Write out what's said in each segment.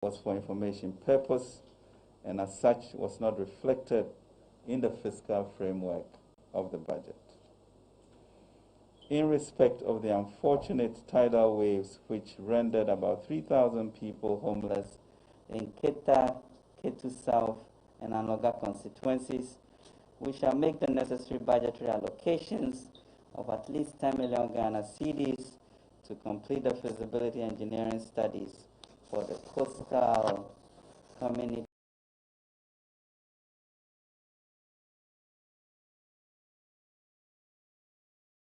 was for information purpose and as such was not reflected in the fiscal framework of the budget. In respect of the unfortunate tidal waves which rendered about 3,000 people homeless in Keta, Ketu South, and Anoga constituencies, we shall make the necessary budgetary allocations of at least 10 million Ghana cedis to complete the feasibility engineering studies for the coastal community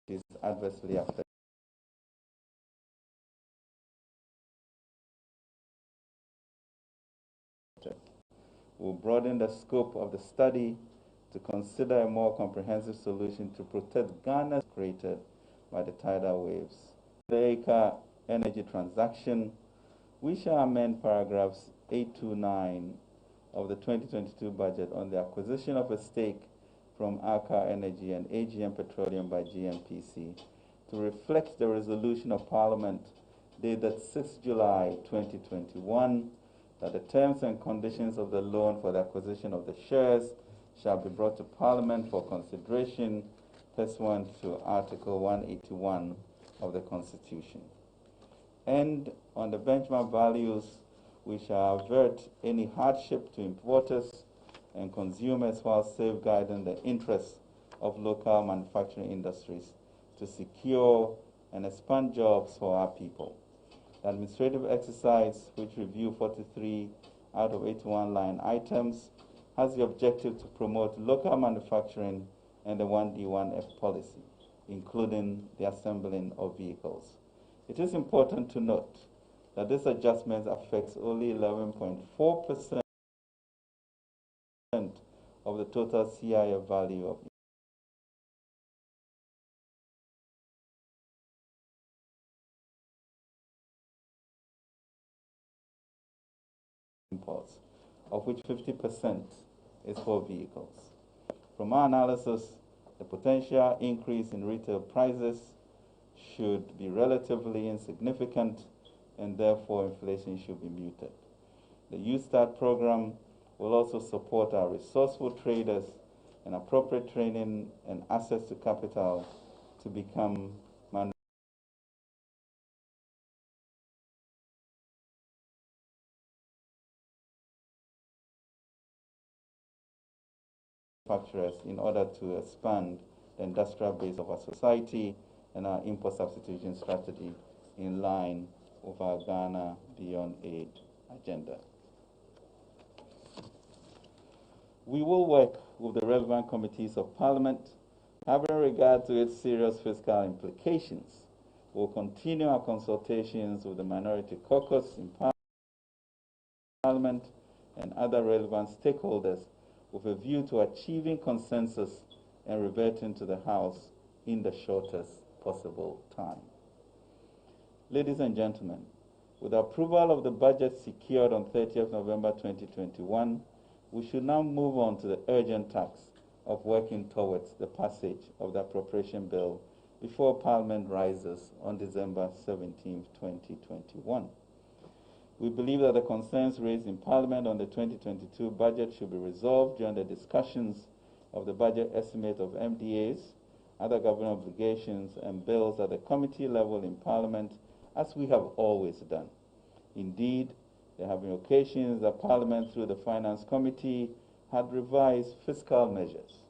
is adversely affected. We'll broaden the scope of the study to consider a more comprehensive solution to protect Ghana created by the tidal waves. The acre energy transaction, we shall amend paragraphs 8 to 9 of the 2022 budget on the acquisition of a stake from Aker Energy and AGM Petroleum by GNPC to reflect the resolution of Parliament dated 6 July 2021 that the terms and conditions of the loan for the acquisition of the shares shall be brought to Parliament for consideration pursuant to Article 181 of the Constitution. And on the benchmark values, we shall avert any hardship to importers and consumers while safeguarding the interests of local manufacturing industries to secure and expand jobs for our people. The administrative exercise, which review 43 out of 81 line items, has the objective to promote local manufacturing and the 1D1F policy, including the assembling of vehicles. It is important to note that this adjustment affects only 11.4% of the total CIF value of imports, of which 50% is for vehicles. From our analysis, the potential increase in retail prices should be relatively insignificant and therefore inflation should be muted. The Youth Start program will also support our resourceful traders and appropriate training and access to capital to become manufacturers in order to expand the industrial base of our society and our import substitution strategy in line with our Ghana Beyond Aid agenda. We will work with the relevant committees of Parliament, having regard to its serious fiscal implications. We'll continue our consultations with the Minority Caucus in Parliament and other relevant stakeholders with a view to achieving consensus and reverting to the House in the shortest possible time. Ladies and gentlemen, with approval of the budget secured on 30th November 2021, we should now move on to the urgent task of working towards the passage of the appropriation bill before Parliament rises on December 17, 2021. We believe that the concerns raised in Parliament on the 2022 budget should be resolved during the discussions of the budget estimate of MDAs, other government obligations, and bills at the committee level in Parliament, as we have always done. Indeed, there have been occasions that Parliament, through the Finance Committee, had revised fiscal measures.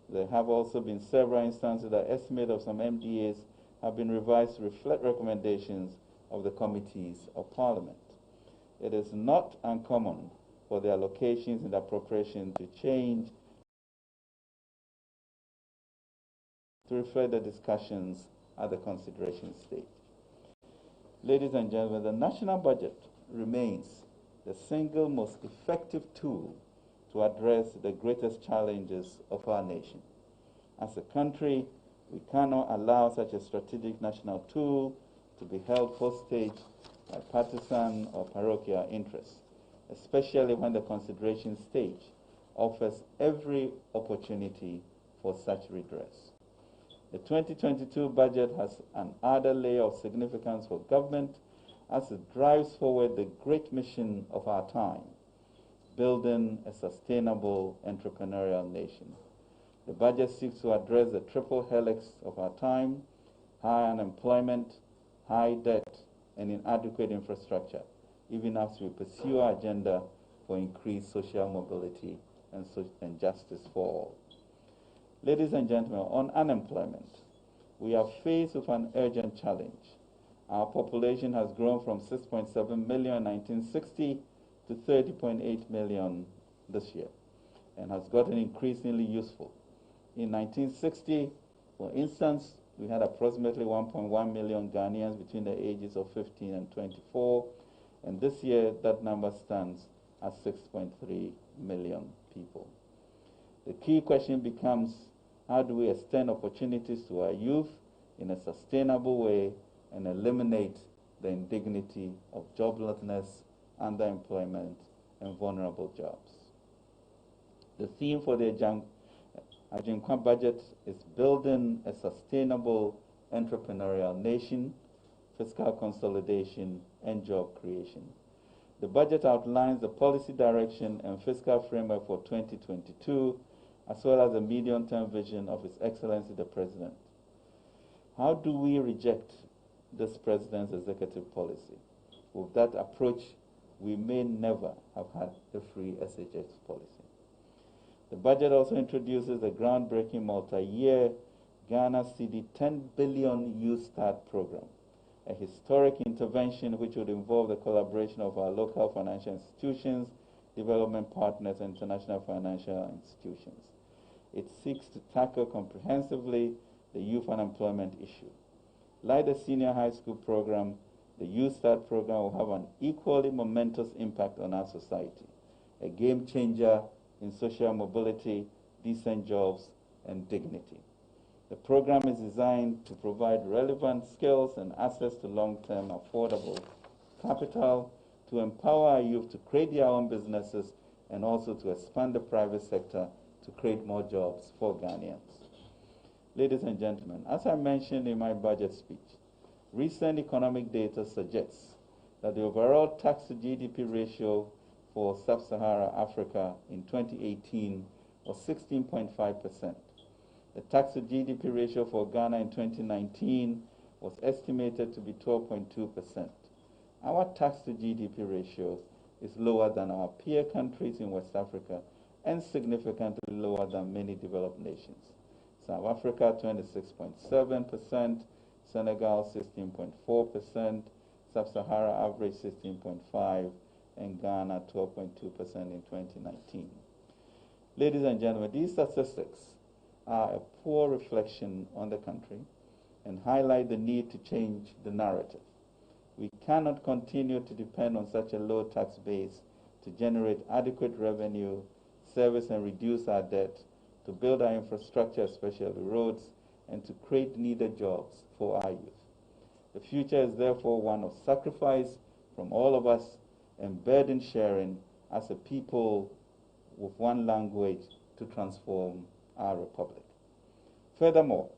There have also been several instances that estimate of some MDAs have been revised to reflect recommendations of the committees of Parliament. It is not uncommon for the allocations in the appropriation to change to reflect the discussions at the consideration stage. Ladies and gentlemen, the national budget remains the single most effective tool to address the greatest challenges of our nation. As a country, we cannot allow such a strategic national tool to be held hostage by partisan or parochial interests, especially when the consideration stage offers every opportunity for such redress. The 2022 budget has an added layer of significance for government as it drives forward the great mission of our time, building a sustainable entrepreneurial nation. The budget seeks to address the triple helix of our time: high unemployment, high debt, and inadequate infrastructure, even as we pursue our agenda for increased social mobility and justice for all. Ladies and gentlemen, on unemployment, we are faced with an urgent challenge. Our population has grown from 6.7 million in 1960 to 30.8 million this year, and has gotten increasingly useful. In 1960, for instance, we had approximately 1.1 million Ghanaians between the ages of 15 and 24, and this year that number stands at 6.3 million people. The key question becomes, how do we extend opportunities to our youth in a sustainable way and eliminate the indignity of joblessness, underemployment, and vulnerable jobs? The theme for the Ajinkwa budget is building a sustainable entrepreneurial nation, fiscal consolidation, and job creation. The budget outlines the policy direction and fiscal framework for 2022, as well as the medium-term vision of His Excellency the President. How do we reject this President's executive policy? With that approach, we may never have had a free SHS policy. The budget also introduces a groundbreaking multi-year Ghana cedi 10 billion Youth Start program, a historic intervention which would involve the collaboration of our local financial institutions, development partners, and international financial institutions. It seeks to tackle comprehensively the youth unemployment issue. Like the senior high school program, the Youth Start program will have an equally momentous impact on our society, a game changer in social mobility, decent jobs, and dignity. The program is designed to provide relevant skills and access to long-term affordable capital, to empower our youth to create their own businesses, and also to expand the private sector to create more jobs for Ghanaians. Ladies and gentlemen, as I mentioned in my budget speech, recent economic data suggests that the overall tax to GDP ratio for Sub-Saharan Africa in 2018 was 16.5%. The tax to GDP ratio for Ghana in 2019 was estimated to be 12.2%. Our tax to GDP ratio is lower than our peer countries in West Africa and significantly lower than many developed nations. South Africa 26.7%, Senegal 16.4%, Sub-Saharan average 16.5%, and Ghana 12.2% in 2019. Ladies and gentlemen, these statistics are a poor reflection on the country and highlight the need to change the narrative. We cannot continue to depend on such a low tax base to generate adequate revenue, service and reduce our debt, to build our infrastructure, especially roads, and to create needed jobs for our youth. The future is therefore one of sacrifice from all of us and burden sharing as a people with one language to transform our republic. Furthermore,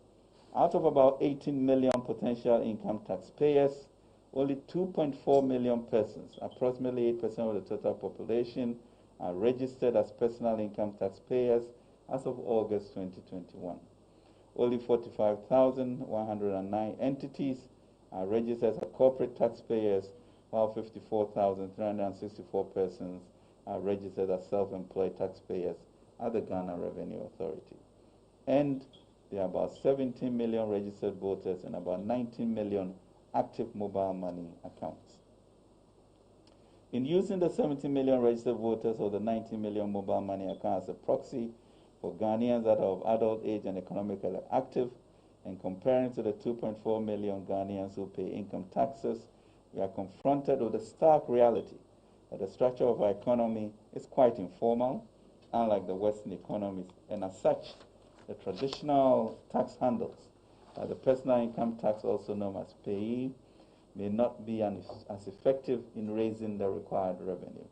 out of about 18 million potential income taxpayers, only 2.4 million persons, approximately 8% of the total population, are registered as personal income taxpayers as of August 2021. Only 45,109 entities are registered as corporate taxpayers, while 54,364 persons are registered as self-employed taxpayers at the Ghana Revenue Authority. And there are about 17 million registered voters and about 19 million active mobile money accounts. In using the 17 million registered voters or the 19 million mobile money accounts as a proxy for Ghanaians that are of adult age and economically active, and comparing to the 2.4 million Ghanaians who pay income taxes, we are confronted with the stark reality that the structure of our economy is quite informal, unlike the Western economies, and as such, the traditional tax handles, the personal income tax, also known as payee, may not be as effective in raising the required revenue.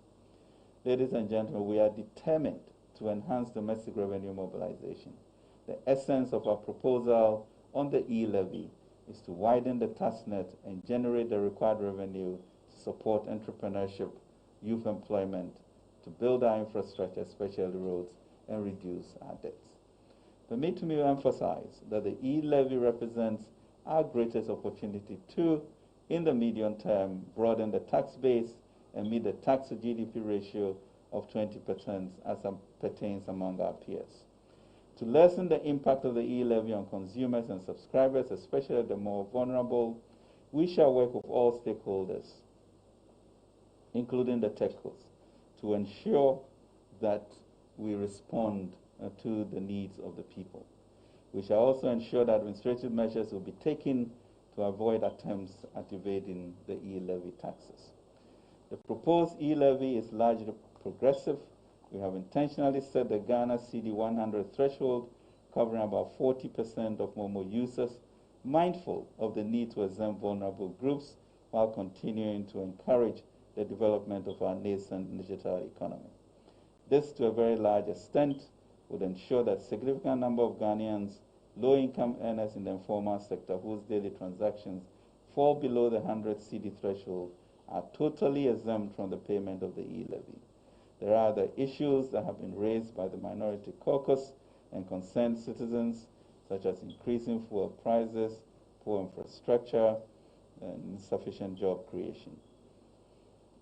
Ladies and gentlemen, we are determined to enhance domestic revenue mobilization. The essence of our proposal on the e-levy is to widen the tax net and generate the required revenue support entrepreneurship, youth employment, to build our infrastructure, especially roads, and reduce our debts. Permit me to emphasize that the e-levy represents our greatest opportunity to, in the medium term, broaden the tax base and meet the tax to GDP ratio of 20% as pertains among our peers. To lessen the impact of the e-levy on consumers and subscribers, especially the more vulnerable, we shall work with all stakeholders, including the telcos, to ensure that we respond to the needs of the people. We shall also ensure that administrative measures will be taken to avoid attempts at evading the e-levy taxes. The proposed e-levy is largely progressive. We have intentionally set the Ghana CD 100 threshold, covering about 40% of Momo users, mindful of the need to exempt vulnerable groups while continuing to encourage the development of our nascent digital economy. This, to a very large extent, would ensure that a significant number of Ghanaians, low-income earners in the informal sector whose daily transactions fall below the 100 CD threshold are totally exempt from the payment of the e-levy. There are other issues that have been raised by the minority caucus and concerned citizens, such as increasing fuel prices, poor infrastructure, and insufficient job creation.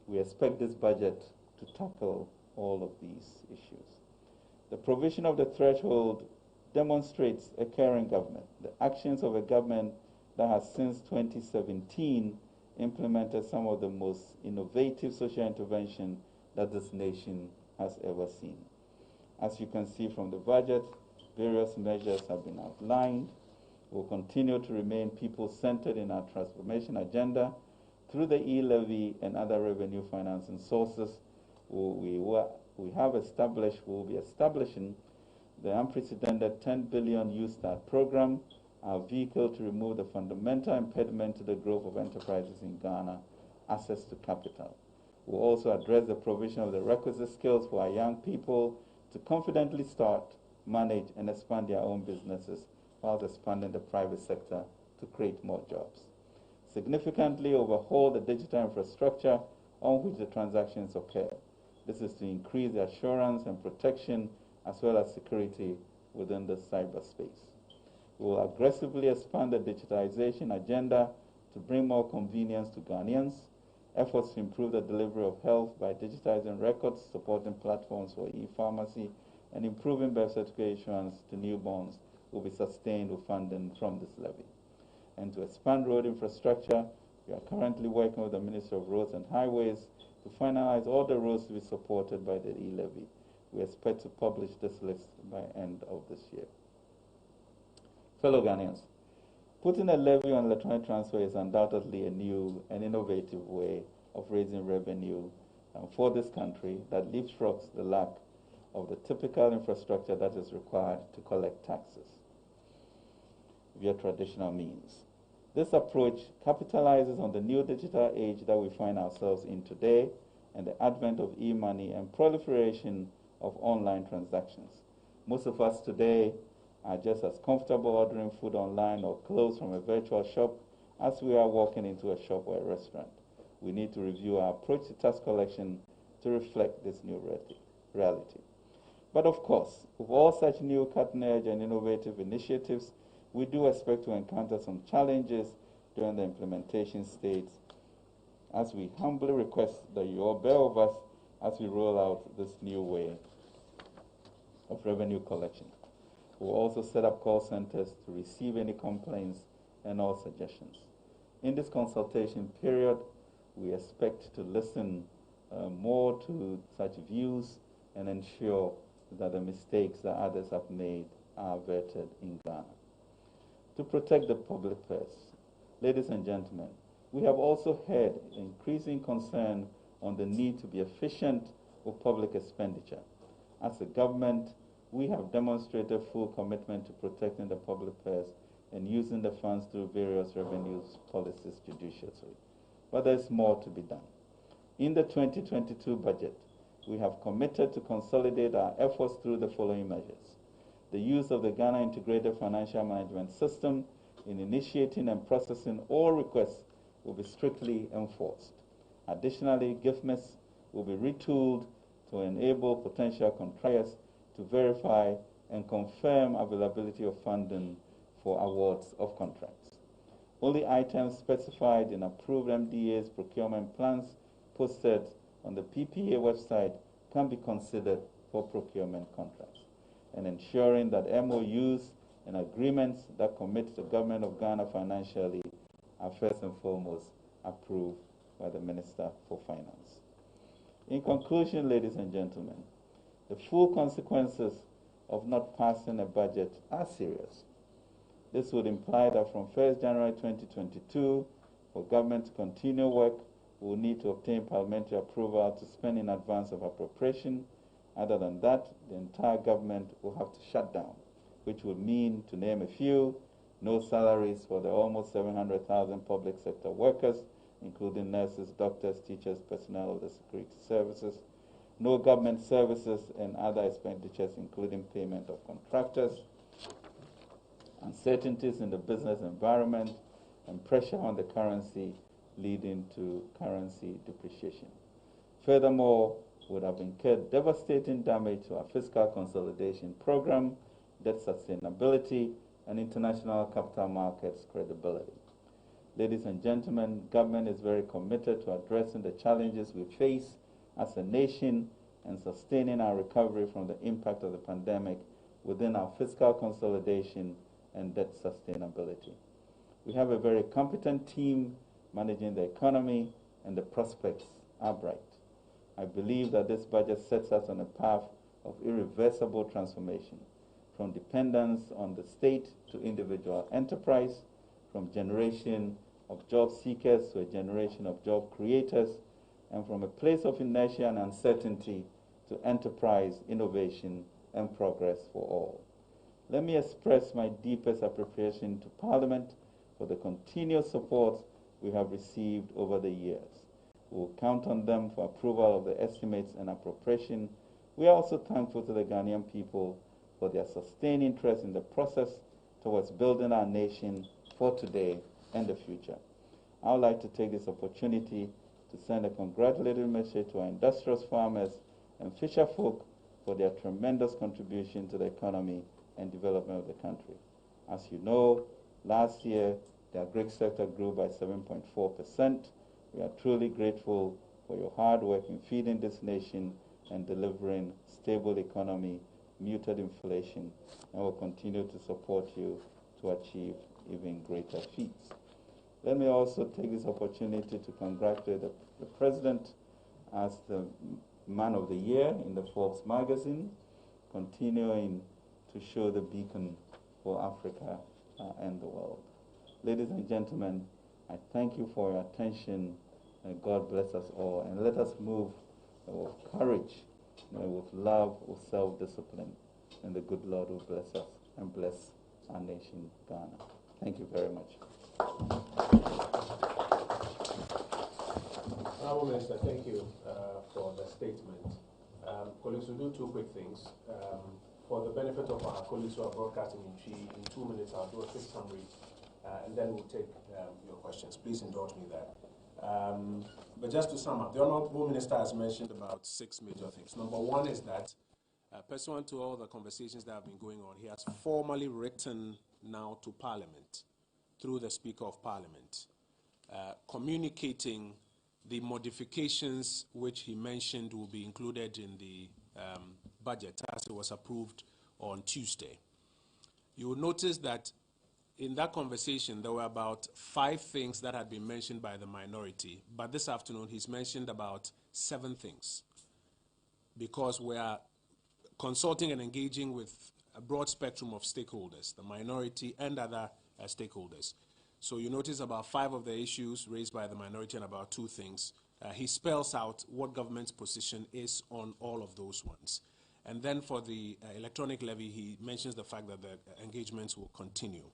We expect this budget to tackle all of these issues. The provision of the threshold demonstrates a caring government, the actions of a government that has since 2017 implemented some of the most innovative social intervention that this nation has ever seen. As you can see from the budget, various measures have been outlined. We'll continue to remain people-centered in our transformation agenda through the e-levy and other revenue financing sources. We'll be establishing the unprecedented 10 billion Youth Start program, our vehicle to remove the fundamental impediment to the growth of enterprises in Ghana, access to capital. We'll also address the provision of the requisite skills for our young people to confidently start, manage, and expand their own businesses while expanding the private sector to create more jobs. Significantly overhaul the digital infrastructure on which the transactions occur. This is to increase the assurance and protection as well as security within the cyberspace. We will aggressively expand the digitization agenda to bring more convenience to Ghanaians. Efforts to improve the delivery of health by digitizing records, supporting platforms for e-pharmacy, and improving birth certificate issuance to newborns will be sustained with funding from this levy. And to expand road infrastructure, we are currently working with the Ministry of Roads and Highways to finalize all the roads to be supported by the e-levy. We expect to publish this list by end of this year. Fellow Ghanaians, putting a levy on electronic transfer is undoubtedly a new and innovative way of raising revenue for this country that leapfrogs the lack of the typical infrastructure that is required to collect taxes via traditional means. This approach capitalizes on the new digital age that we find ourselves in today and the advent of e-money and proliferation of online transactions. Most of us today are just as comfortable ordering food online or clothes from a virtual shop as we are walking into a shop or a restaurant. We need to review our approach to tax collection to reflect this new reality. But of course, with all such new cutting-edge and innovative initiatives, we do expect to encounter some challenges during the implementation stage, as we humbly request that you all bear with us as we roll out this new way of revenue collection. We'll also set up call centers to receive any complaints and all suggestions. In this consultation period, we expect to listen more to such views and ensure that the mistakes that others have made are averted in Ghana. To protect the public purse, ladies and gentlemen, we have also heard increasing concern on the need to be efficient with public expenditure. As a government, we have demonstrated full commitment to protecting the public purse and using the funds through various revenue policies judiciously. But there's more to be done. In the 2022 budget, we have committed to consolidate our efforts through the following measures. The use of the Ghana Integrated Financial Management System in initiating and processing all requests will be strictly enforced. Additionally, GIFMIS will be retooled to enable potential contractors to verify and confirm availability of funding for awards of contracts. Only items specified in approved MDA's procurement plans posted on the PPA website can be considered for procurement contracts, and ensuring that MOUs and agreements that commit the government of Ghana financially are first and foremost approved by the Minister for Finance. In conclusion, ladies and gentlemen, the full consequences of not passing a budget are serious. This would imply that from 1st January 2022, for government to continue work, we will need to obtain parliamentary approval to spend in advance of appropriation. Other than that, the entire government will have to shut down, which would mean, to name a few, no salaries for the almost 700,000 public sector workers, including nurses, doctors, teachers, personnel of the security services, no government services and other expenditures, including payment of contractors, uncertainties in the business environment, and pressure on the currency leading to currency depreciation. Furthermore, would have incurred devastating damage to our fiscal consolidation program, debt sustainability, and international capital markets credibility. Ladies and gentlemen, government is very committed to addressing the challenges we face as a nation and sustaining our recovery from the impact of the pandemic within our fiscal consolidation and debt sustainability. We have a very competent team managing the economy, and the prospects are bright. I believe that this budget sets us on a path of irreversible transformation, from dependence on the state to individual enterprise, from generation of job seekers to a generation of job creators, and from a place of inertia and uncertainty to enterprise, innovation, and progress for all. Let me express my deepest appreciation to Parliament for the continuous support we have received over the years. We will count on them for approval of the estimates and appropriation. We are also thankful to the Ghanaian people for their sustained interest in the process towards building our nation for today and the future. I would like to take this opportunity to send a congratulatory message to our industrious farmers and fisher folk for their tremendous contribution to the economy and development of the country. As you know, last year, the agri sector grew by 7.4%. We are truly grateful for your hard work in feeding this nation and delivering stable economy, muted inflation, and will continue to support you to achieve even greater feats. Let me also take this opportunity to congratulate the President as the Man of the Year in the Forbes magazine, continuing to show the beacon for Africa and the world. Ladies and gentlemen, I thank you for your attention, and God bless us all. And let us move with courage, with love, with self-discipline, and the good Lord will bless us and bless our nation, Ghana. Thank you very much. Honourable Minister, thank you for the statement. Colleagues, we'll do two quick things. For the benefit of our colleagues who are broadcasting in 2 minutes, I'll do a quick summary, and then we'll take your questions. Please indulge me there. But just to sum up, the Honourable Minister has mentioned about 6 major things. Number one is that, pursuant to all the conversations that have been going on, he has formally written now to Parliament, through the Speaker of Parliament, communicating the modifications which he mentioned will be included in the budget as it was approved on Tuesday. You will notice that in that conversation there were about 5 things that had been mentioned by the minority, but this afternoon he's mentioned about 7 things, because we are consulting and engaging with a broad spectrum of stakeholders, the minority and other stakeholders. So you notice about 5 of the issues raised by the minority and about 2 things. He spells out what government's position is on all of those ones. And then for the electronic levy, he mentions the fact that the engagements will continue.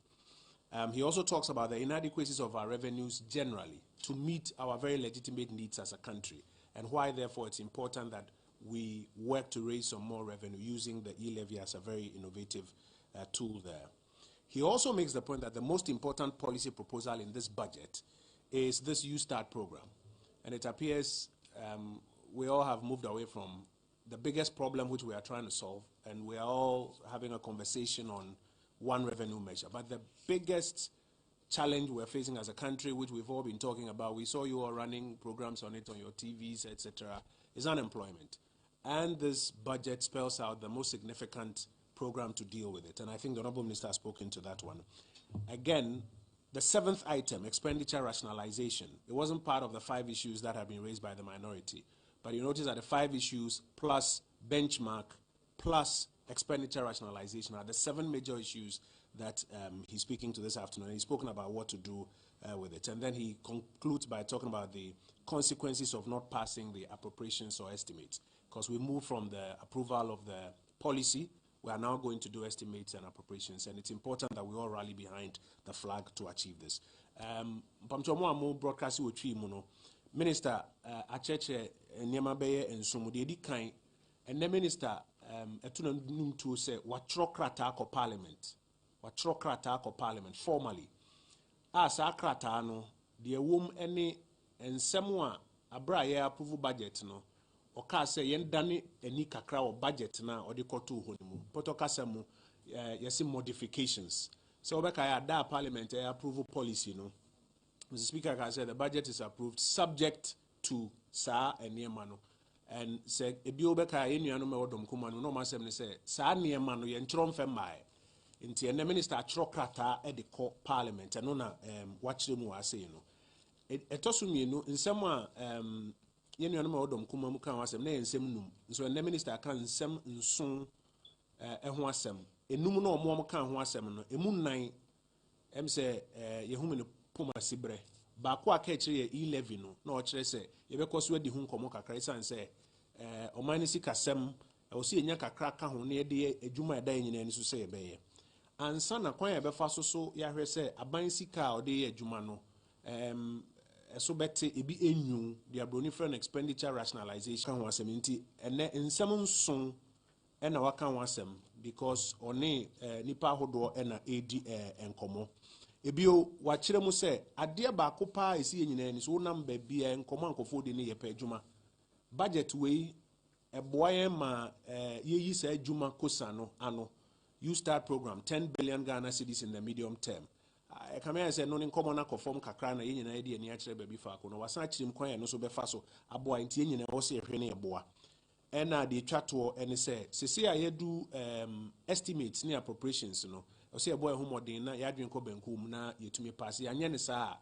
He also talks about the inadequacies of our revenues generally to meet our very legitimate needs as a country, and why therefore it's important that we work to raise some more revenue using the e-levy as a very innovative tool there. He also makes the point that the most important policy proposal in this budget is this U-Start program. And it appears we all have moved away from the biggest problem which we are trying to solve, and we are all having a conversation on one revenue measure. But the biggest challenge we're facing as a country, which we've all been talking about, we saw you all running programs on it on your TVs, etc., is unemployment. And this budget spells out the most significant program to deal with it. And I think the Honorable Minister has spoken to that one. Again, the seventh item, expenditure rationalization, it wasn't part of the 5 issues that have been raised by the minority. But you notice that the 5 issues plus benchmark plus expenditure rationalization are the 7 major issues that he's speaking to this afternoon. He's spoken about what to do with it. And then he concludes by talking about the consequences of not passing the appropriations or estimates. Because we moved from the approval of the policy, we are now going to do estimates and appropriations. And it's important that we all rally behind the flag to achieve this. Broadcast Minister, Acheche Nyama Beye and Sumudi Kain, and the minister, Etunum to say, what trokrata ko parliament, formally. As a kratano, the womb any and someone a brayer approval budget no, or ka say yen dani any kakra or budget na or the kotu honimu, potokasemu, yesi modifications. So, Beka da parliament approval policy no. Mr. Speaker, I said the budget is approved subject to Sa and Niemano. And say, a biobeka, any animal odom kumano, no massam say, Sa Niemano, yen tron femai. Inti and the minister trocrata at the court parliament, and nona watch them who are saying. It also mean in some yen animal odom kumamuka was a name and sem. So the minister can sem soon a huasem. A numo more can huasem, a moon nine, say, Yehuman. Puma sibre ba ko akechire ye 11 no na o kire se ye be koso adi hu nkomo kakra isan se omani sikasem o se enya kakra ka ho na ye de adwuma eda nyina ni so se ye be ye ansa na kwan ye be fa so ya hwe se aban sika o de ye adwuma no eso bete ebi enyu the abroni friend expenditure rationalization kan ho asem nti ene nsem nson ena waka ho asem because oni nipa hodo ena edi enkomo ebio wachire mu se ade ba ko pa esi yenyina ni so nam ba bia enkomo ankofo de ne ye pa adwuma budget we eboye ma yeyi sa adwuma kosa no ano you start program 10 billion Ghana cedis in the medium term. I come here and say no nkomo na conform kakra na yenyina de ani akire ba bi fa ko no wasan chirim kwan ya no so be fa so aboa nti yenyina wo se ehwe ne eboa ena de twato ene se sese a yedu estimates ne appropriations no o se eboa ho modern na yadwen ko bankum na yetumi pass ya anye ne sa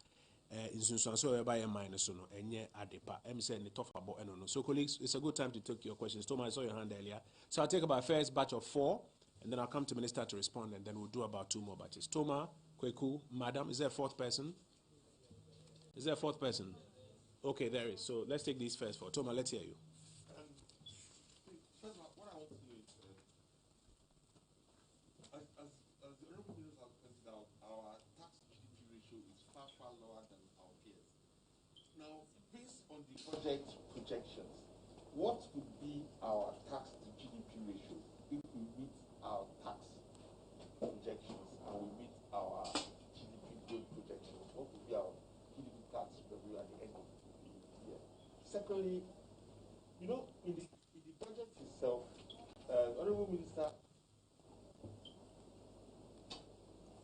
insunsuan so we ba ye mine so no enye adepa say ne tofabo eno no. So colleagues, it's a good time to take your questions. Thomas, I saw your hand earlier, so I'll take about first batch of 4 and then I'll come to Minister to respond, and then we'll do about 2 more batches. Thomas, Kweku, Madam, is there a 4th person? Is there a 4th person? Okay, there is. So let's take these first 4. Thomas, let's hear you. First of all, what I want to do is, as the Honorable Minister has pointed out, our tax GDP ratio is far, far lower than our peers. Now, based on the budget projections, what would be our tax to GDP ratio if we meet our tax projections and we meet our GDP growth projections? What would be our GDP tax revenue at the end of the year? Secondly, you know, in the budget itself, Honorable Minister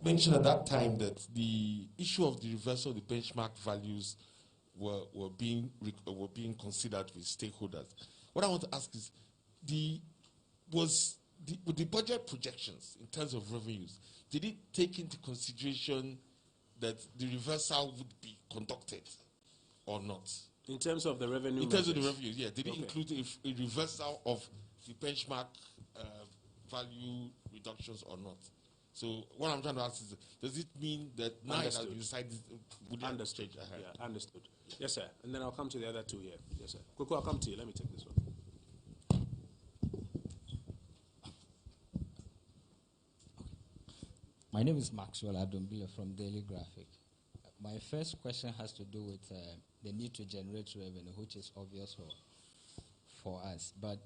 mentioned at that time that the issue of the reversal of the benchmark values were being considered with stakeholders. What I want to ask is, with the budget projections in terms of revenues, did it take into consideration that the reversal would be conducted or not? In terms of the revenue? In terms of the revenue, yeah. Did it include a reversal of the benchmark value reductions or not? So what I'm trying to ask is, does it mean that now it has been decided? Understood. Yeah, understood. Yes, sir. And then I'll come to the other 2 here. Yes, sir. Quick, I'll come to you. Let me take this one. My name is Maxwell Adombile from Daily Graphic. My first question has to do with the need to generate revenue, which is obvious for us. But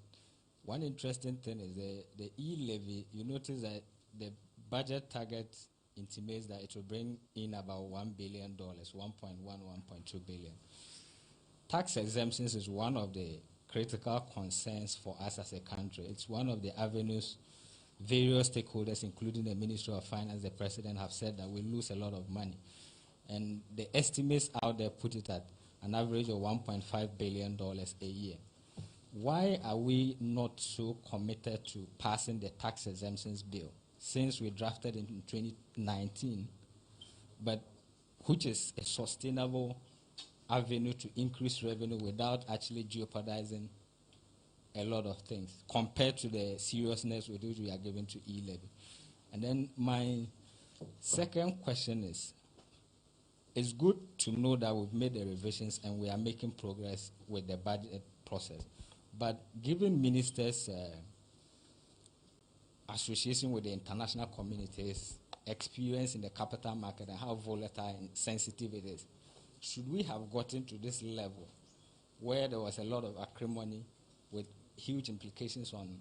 one interesting thing is the e-levy. You notice that the budget target intimates that it will bring in about $1 billion, 1.1, 1.2 billion. tax exemptions is one of the critical concerns for us as a country. It's one of the avenues various stakeholders, including the Ministry of Finance, the President, have said that we lose a lot of money. And the estimates out there put it at an average of $1.5 billion a year. Why are we not so committed to passing the tax exemptions bill, since we drafted it in 2019, but which is a sustainable avenue to increase revenue without actually jeopardizing a lot of things compared to the seriousness with which we are given to e-levy? And then my second question is, it's good to know that we've made the revisions and we are making progress with the budget process. But given ministers' association with the international community's experience in the capital market and how volatile and sensitive it is, should we have gotten to this level where there was a lot of acrimony with huge implications on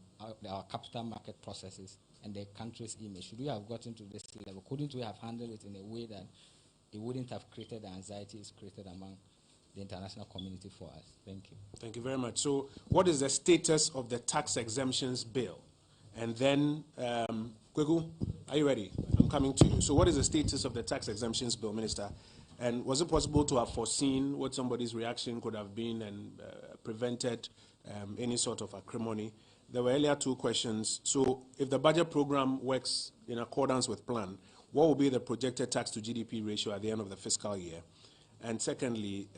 our capital market processes and the country's image? Should we have gotten to this level? Couldn't we have handled it in a way that it wouldn't have created the anxiety it's created among the international community for us? Thank you. Thank you very much. So what is the status of the tax exemptions bill? And then, Kweku, are you ready? I'm coming to you. So what is the status of the tax exemptions bill, Minister? And was it possible to have foreseen what somebody's reaction could have been and prevented any sort of acrimony? There were earlier two questions. So if the budget program works in accordance with plan, what will be the projected tax to GDP ratio at the end of the fiscal year? And secondly,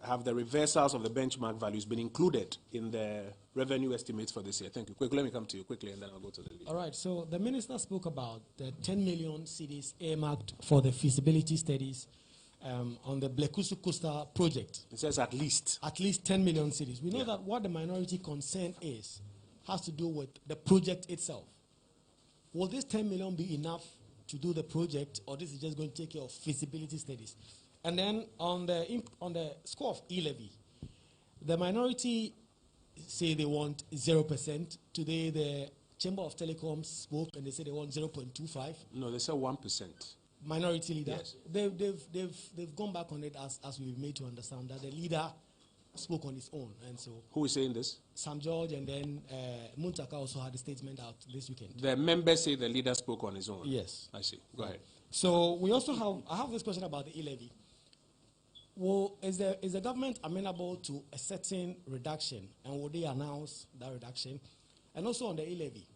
have the reversals of the benchmark values been included in the revenue estimates for this year? Thank you. Quick, let me come to you quickly, and then I'll go to the lead. All right. So the minister spoke about the 10 million cedis earmarked for the feasibility studies on the Blekusu Coastal project. It says at least. At least 10 million cedis. We know that what the minority concern has to do with the project itself. Will this 10 million be enough to do the project, or this is just going to take care of feasibility studies? And then on the score of e-levy, the minority say they want 0%. Today, the Chamber of Telecoms spoke and they say they want 0.25. No, they said 1%. Minority leader. Yes. They've gone back on it as we've made to understand that the leader spoke on his own. And so who is saying this? Sam George, and then Muntaka also had a statement out this weekend. The members say the leader spoke on his own. Yes. I see. Go ahead. So we also I have this question about the e-levy. Well, is the government amenable to a certain reduction, and will they announce that reduction? And also on the e-levy,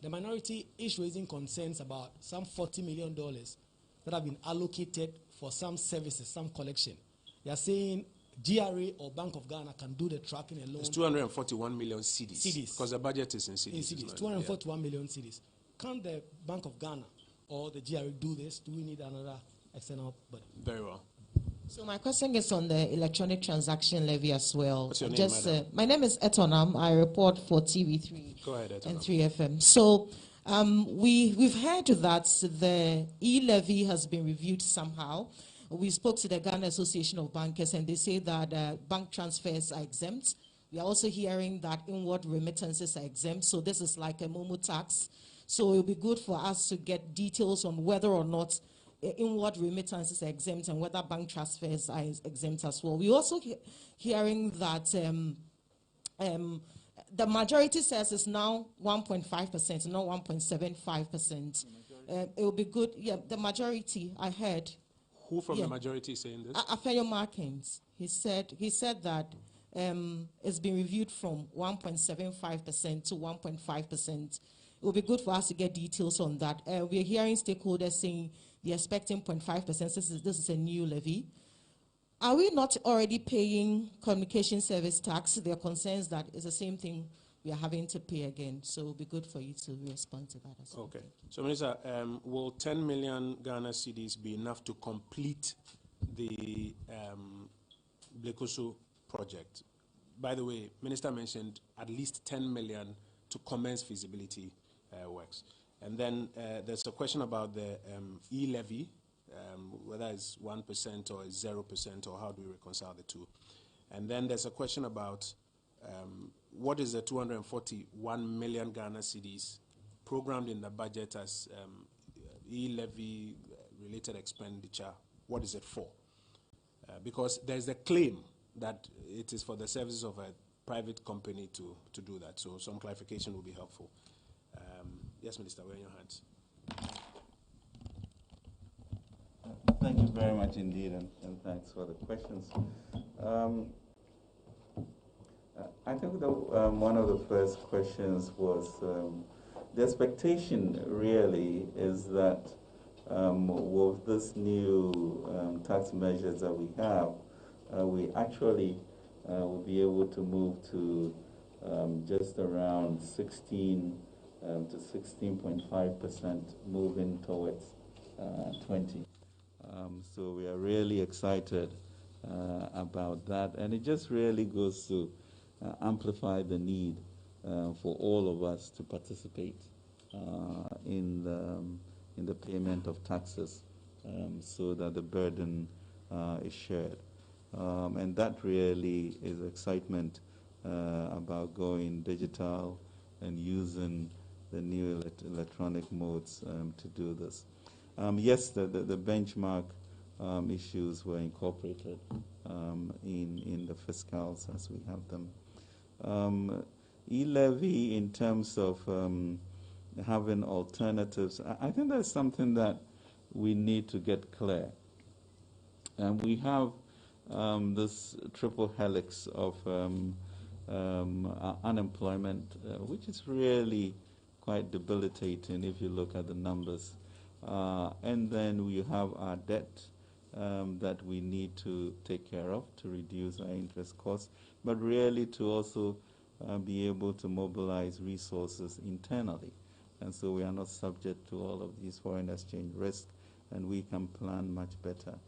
the minority is raising concerns about some $40 million that have been allocated for some services, some collection. They are saying GRA or Bank of Ghana can do the tracking alone. It's 241 million cedis. Cedis. Because the budget is in cedis. In cedis, 241 million cedis. Can the Bank of Ghana or the GRA do this? Do we need another external body? Very well. So my question is on the electronic transaction levy as well. What's your name, madam? My name is Etonam. I report for TV3 Go ahead, Etonam. and 3FM. So we've heard that the e-levy has been reviewed somehow. We spoke to the Ghana Association of Bankers, and they say that bank transfers are exempt. We are also hearing that inward remittances are exempt. So this is like a Momo tax. So it will be good for us to get details on whether or not inward remittances are exempt and whether bank transfers are exempt as well. We're also hearing that the majority says it's now 1.5%, not 1.75%. It will be good. Yeah, the majority, I heard. Who from the majority is saying this? Afeyo Markins. He said that it's been reviewed from 1.75% to 1.5%. It will be good for us to get details on that. We're hearing stakeholders saying they're expecting 0.5%. This is a new levy. Are we not already paying communication service tax? There are concerns that it's the same thing we are having to pay again. So it will be good for you to respond to that as well. Okay. So, Minister, will 10 million Ghana cedis be enough to complete the Blekusu project? By the way, Minister mentioned at least 10 million to commence feasibility works. And then there's a question about the e-levy, whether it's 1% or it's 0%, or how do we reconcile the two? And then there's a question about what is the 241 million Ghana cedis programmed in the budget as e-levy related expenditure? What is it for? Because there's a claim that it is for the services of a private company to do that. So some clarification will be helpful. Yes, Minister, we're in your hands. Thank you very much indeed, and thanks for the questions. I think that one of the first questions was the expectation really is that with this new tax measures that we have, we actually will be able to move to just around 16 to 16.5%, moving towards 20. So we are really excited about that, and it just really goes to amplify the need for all of us to participate in the payment of taxes, so that the burden is shared. And that really is excitement about going digital and using the new electronic modes to do this. Yes, the benchmark issues were incorporated in the fiscals as we have them. E-levy, in terms of having alternatives, I think that's something that we need to get clear. And we have this triple helix of unemployment, which is really quite debilitating if you look at the numbers. And then we have our debt that we need to take care of to reduce our interest costs, but really to also be able to mobilize resources internally. And so we are not subject to all of these foreign exchange risks, and we can plan much better.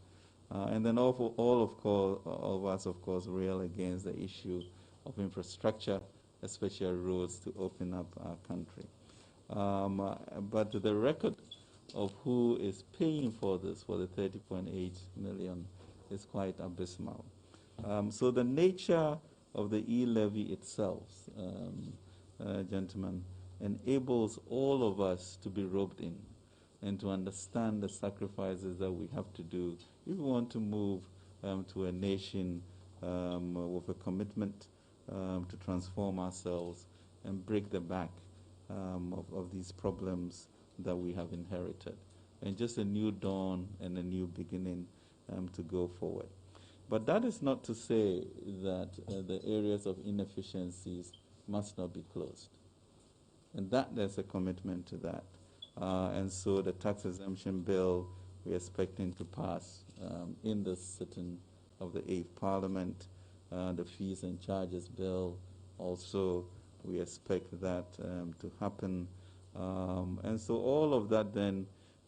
And then all of us, of course, rail against the issue of infrastructure, especially roads, to open up our country. But the record of who is paying for this, for the 30.8 million, is quite abysmal. So the nature of the e-levy itself, gentlemen, enables all of us to be roped in and to understand the sacrifices that we have to do if we want to move to a nation with a commitment to transform ourselves and break the back of these problems that we have inherited, and just a new dawn and a new beginning to go forward. But that is not to say that the areas of inefficiencies must not be closed. And that there's a commitment to that. And so the tax exemption bill we're expecting to pass in this sitting of the 8th Parliament. The fees and charges bill also, we expect that to happen. And so all of that then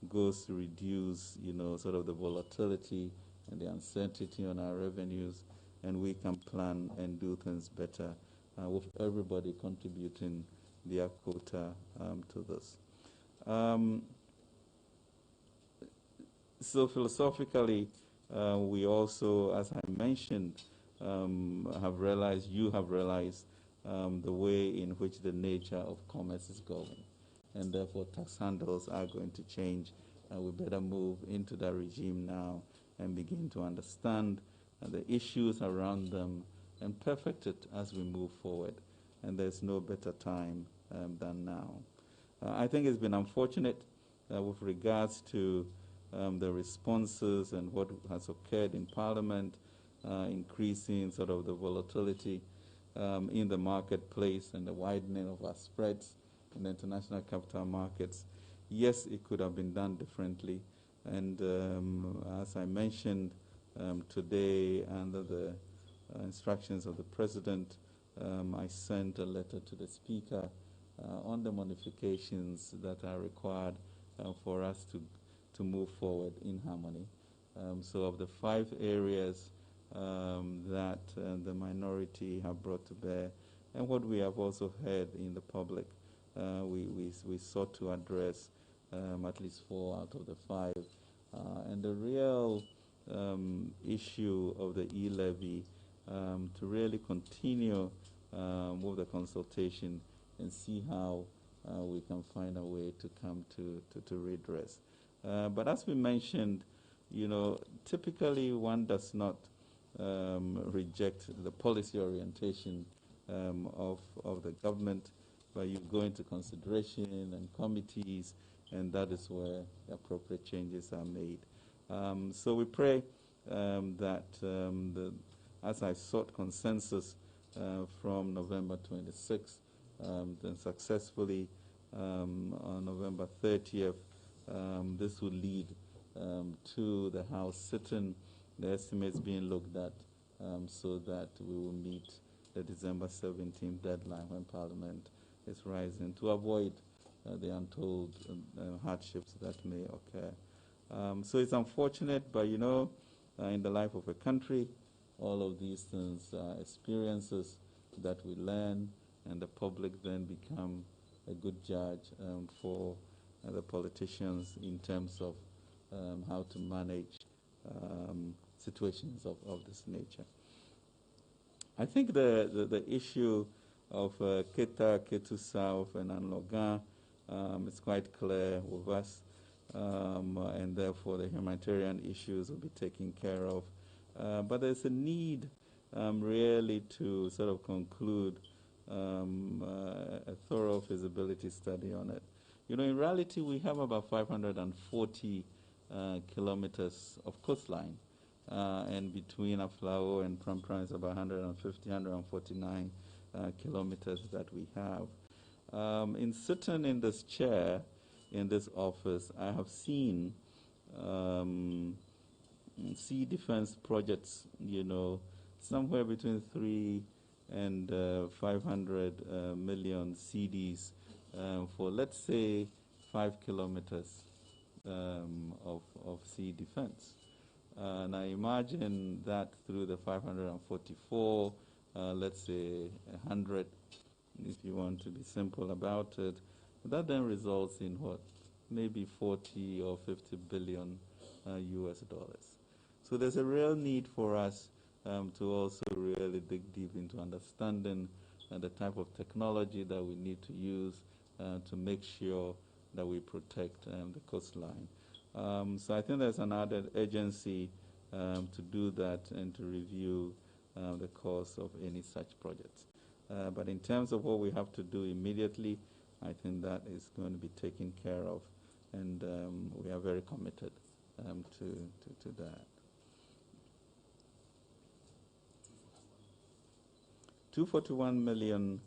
goes to reduce, sort of the volatility and the uncertainty on our revenues, and we can plan and do things better with everybody contributing their quota to this. So philosophically, we also, as I mentioned, have realized, you have realized the way in which the nature of commerce is going. And therefore tax handles are going to change. We better move into that regime now and begin to understand the issues around them and perfect it as we move forward. And there's no better time than now. I think it's been unfortunate with regards to the responses and what has occurred in Parliament, increasing sort of the volatility in the marketplace and the widening of our spreads in the international capital markets. Yes, it could have been done differently. And as I mentioned today, under the instructions of the President, I sent a letter to the Speaker on the modifications that are required for us to move forward in harmony. So of the 5 areas that the minority have brought to bear, and what we have also heard in the public, we sought to address at least 4 out of the 5. And the real issue of the e-levy, to really continue with the consultation and see how we can find a way to come to redress. But as we mentioned, typically one does not reject the policy orientation of the government, but you go into consideration and committees, and that is where the appropriate changes are made. So we pray that as I sought consensus from November 26th, then successfully on November 30th, this will lead to the House sitting, the estimates being looked at, so that we will meet the December 17th deadline when Parliament is rising, to avoid the untold hardships that may occur. So it's unfortunate, but you know, in the life of a country, all of these things are experiences that we learn, and the public then become a good judge for the politicians in terms of how to manage situations of this nature. I think the issue of Keta, Ketu South, and Anlogan is quite clear with us, and therefore the humanitarian issues will be taken care of. But there's a need really to sort of conclude a thorough feasibility study on it. You know, in reality, we have about 540 kilometers of coastline, and between Aflao and Prampram is about 150, 149 kilometers that we have. In sitting in this chair, in this office, I have seen sea defense projects, you know, somewhere between 3 and 500 million CDs for, let's say, 5 kilometers of sea defense. And I imagine that through the 544, let's say 100, if you want to be simple about it, that then results in what? Maybe 40 or 50 billion US dollars. So there's a real need for us to also really dig deep into understanding the type of technology that we need to use to make sure that we protect the coastline. So I think there's an added urgency to do that and to review the cost of any such projects. But in terms of what we have to do immediately, I think that is going to be taken care of, and we are very committed to that. 241 million.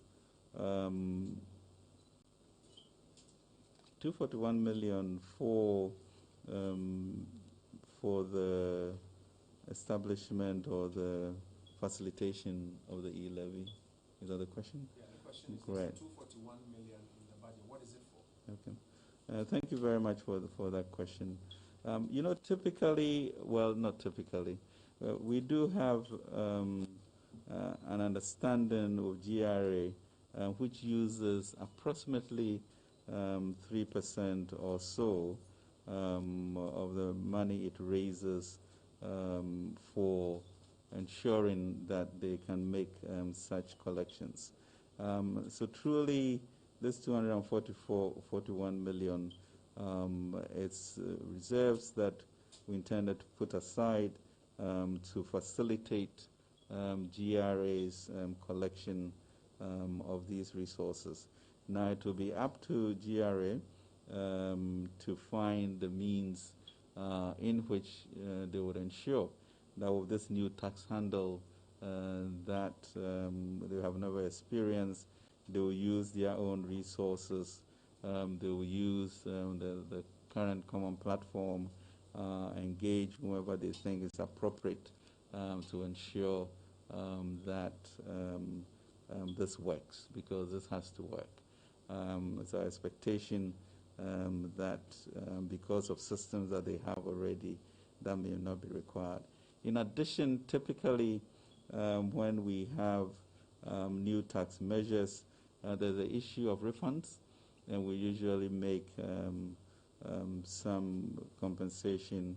241 million for the establishment or the facilitation of the e-levy. Is that the question? Yeah, the question is Great. 241 million in the budget. What is it for? Okay. Thank you very much for that question. You know, typically, well, not typically, we do have an understanding of GRA which uses approximately 3% or so of the money it raises for ensuring that they can make such collections. So truly, this 241 million, it's reserves that we intended to put aside to facilitate GRA's collection of these resources. Now it will be up to GRA to find the means in which they would ensure that with this new tax handle that they have never experienced, they will use their own resources, they will use the current common platform, engage whoever they think is appropriate to ensure that this works, because this has to work. It's our expectation that because of systems that they have already, that may not be required. In addition, typically when we have new tax measures, there's the issue of refunds, and we usually make some compensation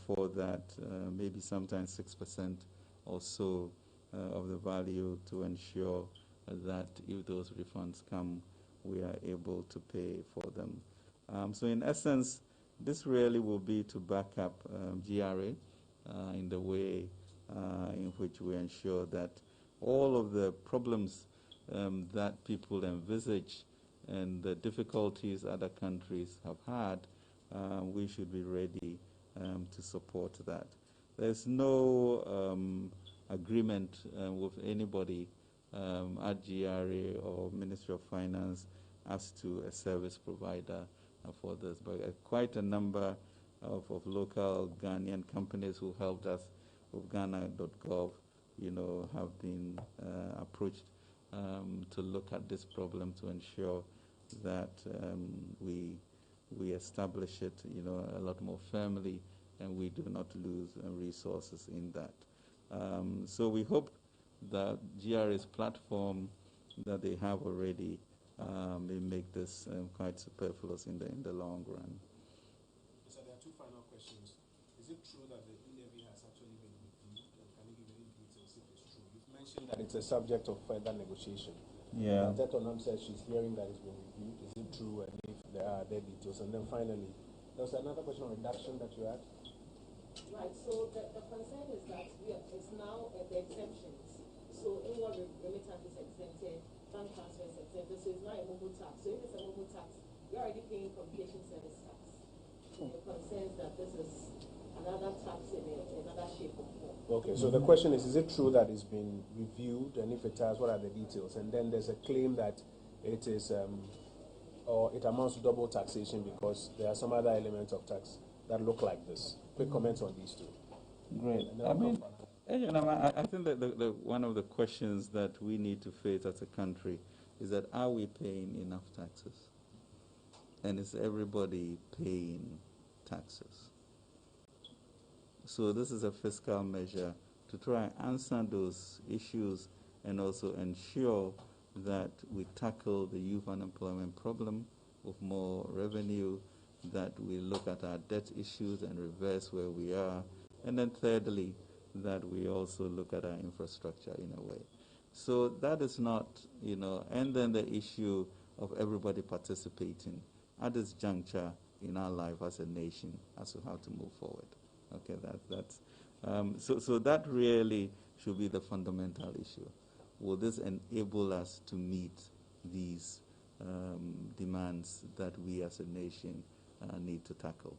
for that, maybe sometimes 6% or so of the value, to ensure that if those refunds come, we are able to pay for them. So in essence, this really will be to back up GRA in the way in which we ensure that all of the problems that people envisage and the difficulties other countries have had, we should be ready to support that. There's no agreement with anybody at GRA or Ministry of Finance as to a service provider for this, but quite a number of local Ghanaian companies who helped us with Ghana.gov, have been approached to look at this problem to ensure that we establish it, a lot more firmly, and we do not lose resources in that. So we hope that GRA's platform that they have already may make this quite superfluous in the long run. So there are two final questions. Is it true that the e-levy has actually been reviewed? And can you give any details if it's true? You've mentioned that it's a subject of further negotiation. Yeah. Tetonam says she's hearing that it's been reviewed. Is it true? And if there are other details? And then finally, there was another question on reduction that you had. Right, so the concern is that it's now the exemptions. So inward remittance is exempted, bank transfer is exempted, so it's not a mobile tax. So if it's a mobile tax, you're already paying communication service tax. So the concern is that this is another tax in another shape or form. Okay, so the question is it true that it's been reviewed? And if it has, what are the details? And then there's a claim that it is, or it amounts to double taxation because there are some other elements of tax that look like this. Quick comments on these two. Great. I think that the one of the questions that we need to face as a country is that are we paying enough taxes? And is everybody paying taxes? So this is a fiscal measure to try and answer those issues and also ensure that we tackle the youth unemployment problem with more revenue, that we look at our debt issues and reverse where we are, and then thirdly, that we also look at our infrastructure in a way. So that is not, and then the issue of everybody participating at this juncture in our life as a nation as to how to move forward. Okay, so that really should be the fundamental issue. Will this enable us to meet these demands that we as a nation need to tackle?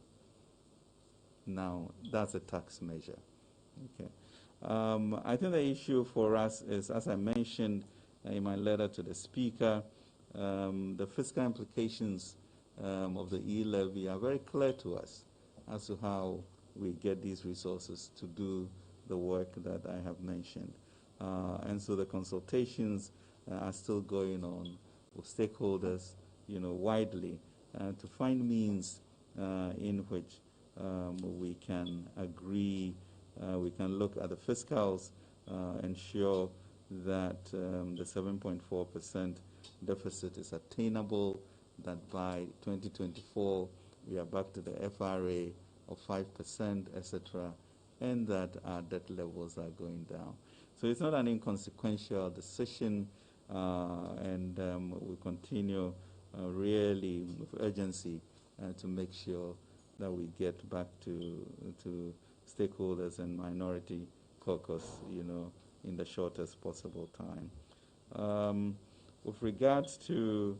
Now, that's a tax measure. Okay. I think the issue for us is, as I mentioned in my letter to the Speaker, the fiscal implications of the e-levy are very clear to us as to how we get these resources to do the work that I have mentioned. And so the consultations are still going on with stakeholders, widely, to find means in which we can agree, we can look at the fiscals, ensure that the 7.4% deficit is attainable, that by 2024 we are back to the FRA of 5%, etc., and that our debt levels are going down. So it's not an inconsequential decision, and we continue really with urgency to make sure that we get back to stakeholders and minority caucus, in the shortest possible time. With regards to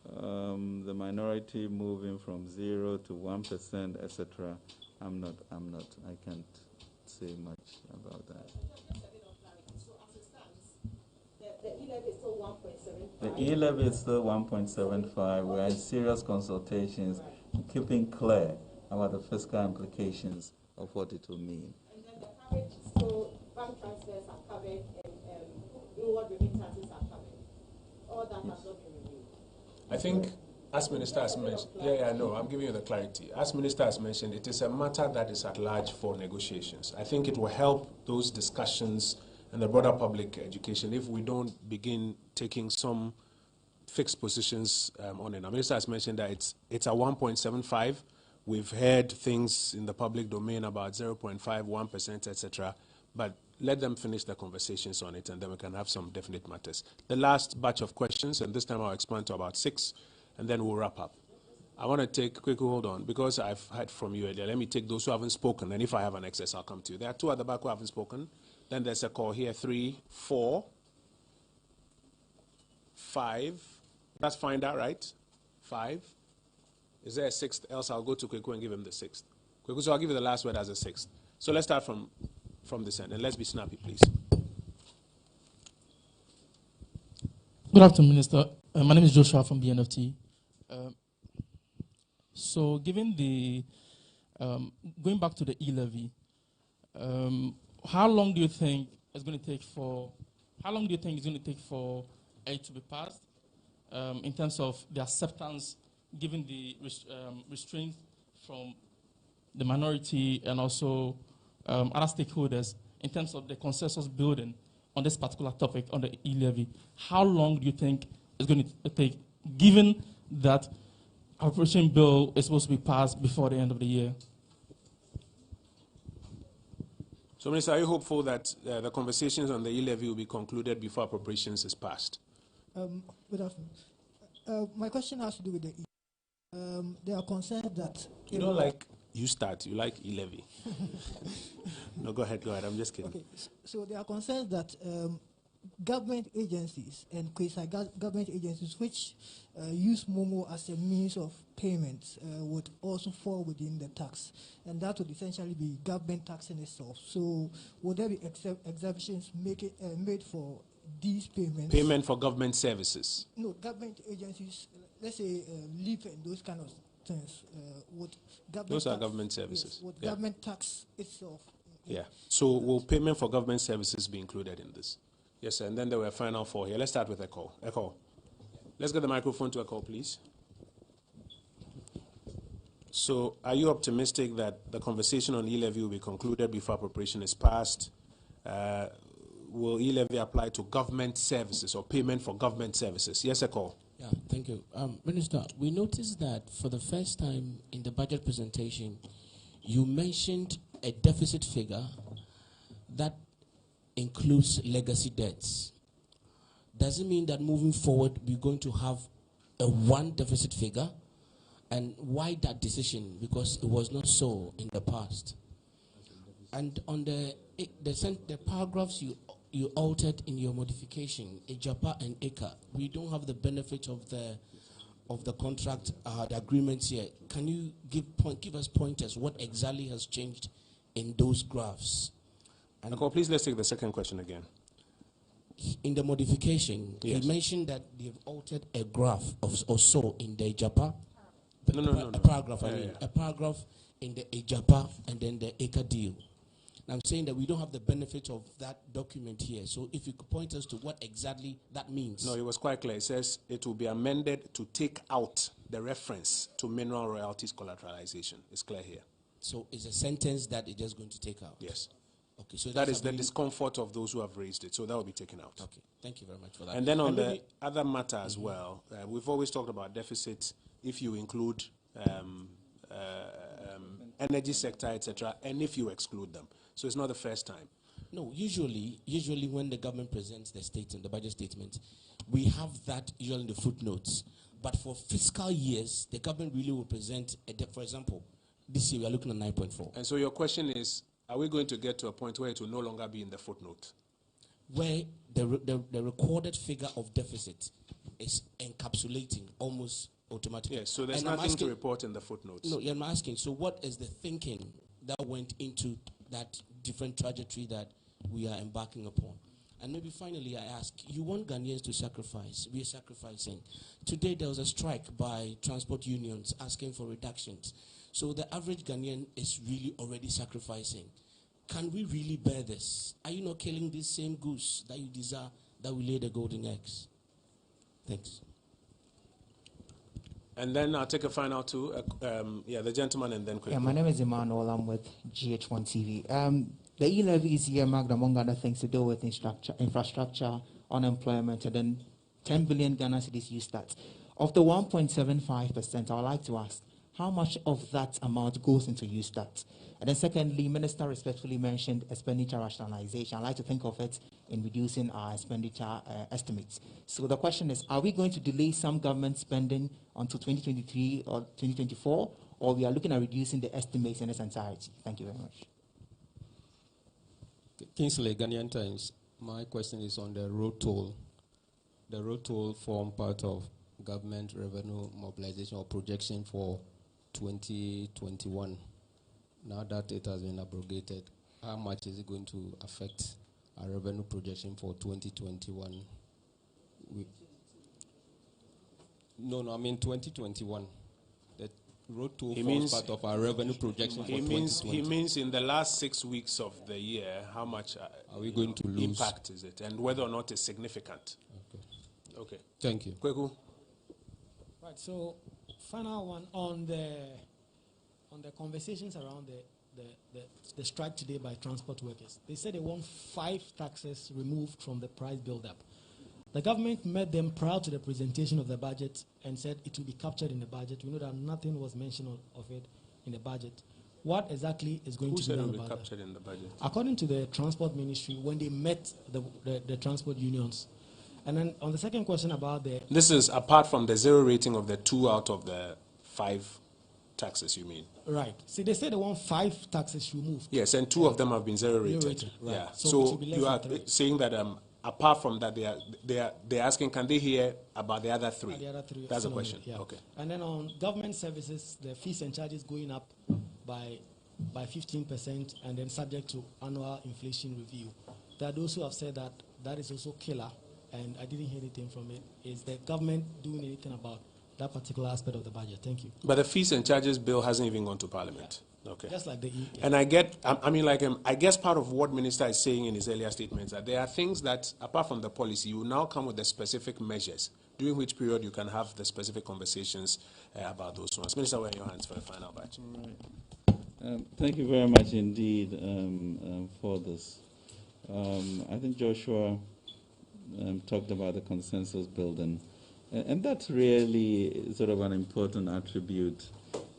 the minority moving from 0 to 1%, etc., I can't say much about that. So as it stands, the e-levy is still 1.75. The e-levy is still 1.75. We're in serious consultations, keeping clear about the fiscal implications of what it will mean. And then the coverage, so bank transfers are covered and inward remittances are covered. All that has not been reviewed. I think, as Minister has mentioned, I'm giving you the clarity. As Minister has mentioned, it is a matter that is at large for negotiations. I think it will help those discussions and the broader public education if we don't begin taking some fixed positions on it. Now, Minister has mentioned that it's a 1.75. We've heard things in the public domain about 0.5, 1%, etc. But let them finish the conversations on it, and then we can have some definite matters. The last batch of questions, and this time I'll expand to about 6, and then we'll wrap up. I want to take a quick hold on, because I've heard from you earlier. Let me take those who haven't spoken, and if I have an excess, I'll come to you. There are 2 at the back who haven't spoken. Then there's a call here, 3, 4, 5. Let's find out, right? 5. Is there a 6th? Else I'll go to Kweku and give him the 6th. Kweku, so I'll give you the last word as a 6th. So let's start from this end, and let's be snappy, please. Good afternoon, Minister. My name is Joshua from BNFT. So given the, going back to the e-levy, how long do you think it's going to take for it to be passed in terms of the acceptance, given the restraints from the minority and also other stakeholders in terms of the consensus building on this particular topic, on the e-levy? How long do you think it's going to take, given that our appropriation bill is supposed to be passed before the end of the year? So, Minister, are you hopeful that the conversations on the e-levy will be concluded before appropriations is passed? Good afternoon. My question has to do with the there are concerns that... You don't like... You start. You like e-levy. No, go ahead. I'm just kidding. Okay. So there are concerns that government agencies and quasi-government agencies which use Momo as a means of payment would also fall within the tax. And that would essentially be government tax in itself. So would there be exemptions made for these payments? Payment for government services? No, government agencies, let's say LEAP and those kind of things. Those are government services. Yes, would government tax itself? Yeah. So will payment for government services be included in this? Yes, sir. And then there were final 4 here. Let's start with Echo. Echo. Let's get the microphone to Echo, please. So are you optimistic that the conversation on e-levy will be concluded before appropriation is passed? Will e-levy apply to government services or payment for government services? Yes, Echo. Yeah, thank you. Minister, we noticed that for the first time in the budget presentation, you mentioned a deficit figure that includes legacy debts. Does it mean that moving forward we're going to have a one deficit figure? And why that decision? Because it was not so in the past. And on the paragraphs you altered in your modification, Ejapa and Eka, we don't have the benefit of the contract, the agreements here. Can you give us pointers? What exactly has changed in those graphs? And Nicole, please let's take the second question again. In the modification, yes, you mentioned that they've altered a graph or so in the Ejapa. No. A paragraph, a paragraph in the Ejapa and then the Eka deal. I'm saying that we don't have the benefit of that document here. So if you could point us to what exactly that means. No, it was quite clear. It says it will be amended to take out the reference to mineral royalties collateralization. It's clear here. So it's a sentence that it's just going to take out? Yes. Okay, so that is the discomfort of those who have raised it. So that will be taken out. Okay, thank you very much for that. And then on the other matter as well, we've always talked about deficit if you include energy sector, etc., and if you exclude them. So it's not the first time. No, usually when the government presents the statement, the budget statement, we have that usually in the footnotes. But for fiscal years, the government really will present, for example, this year we are looking at 9.4. And so your question is, are we going to get to a point where it will no longer be in the footnote? Where the recorded figure of deficit is encapsulating almost automatically. Yes, so there's nothing to report in the footnotes. No, I'm asking, so what is the thinking that went into that different trajectory that we are embarking upon? And maybe finally I ask, you want Ghanaians to sacrifice. We are sacrificing. Today there was a strike by transport unions asking for reductions. So the average Ghanaian is really already sacrificing. Can we really bear this? Are you not killing this same goose that you desire that will lay the golden eggs? Thanks. And then I'll take a final two. The gentleman and then quickly. Yeah, my name is Emmanuel. I'm with GH1 TV. The e-levy is earmarked, among other things, to do with infrastructure, unemployment, and then 10 billion Ghana cedis use that. Of the 1.75%, I would like to ask, how much of that amount goes into use that? And then secondly, Minister respectfully mentioned expenditure rationalization. I like to think of it in reducing our expenditure estimates. So the question is, are we going to delay some government spending until 2023 or 2024, or we are looking at reducing the estimates in its entirety? Thank you very much. Kingsley, Ghanaian Times. My question is on the road toll. The road toll form part of government revenue mobilization or projection for 2021. Now that it has been abrogated, how much is it going to affect our revenue projection for 2021? No, I mean 2021. The road toll forms part of our revenue projection for 2020. He means in the last 6 weeks of the year, how much are we going to lose? Impact is it, and whether or not it's significant. Okay. Thank you. Kweku. Right. So, final one on the conversations around the strike today by transport workers. They said they want 5 taxes removed from the price build-up. The government met them prior to the presentation of the budget and said it will be captured in the budget. We know that nothing was mentioned of it in the budget. What exactly is going to be done about that? Who said it will be captured in the budget? According to the Transport Ministry, when they met the transport unions. And then on the second question about the... This is apart from the 0 rating of the 2 out of the 5 taxes, you mean? Right. See, they said they want 5 taxes removed. Yes, and 2 of them have been 0 rated. Right. Yeah. So you are saying that apart from that, they're asking, can they hear about the other 3? The other 3. That's the question. Yeah. Okay. And then on government services, the fees and charges going up by 15% and then subject to annual inflation review. There are those who have said that that is also killer, and I didn't hear anything from it. Is the government doing anything about that particular aspect of the budget? Thank you. But the fees and charges bill hasn't even gone to Parliament. Yeah. Okay. Just like the... And I guess part of what Minister is saying in his earlier statements that there are things that, apart from the policy, you will now come with the specific measures, during which period you can have the specific conversations about those ones. Minister, we're in your hands for the final batch. Right. Thank you very much indeed for this. I think Joshua talked about the consensus building, and that's really sort of an important attribute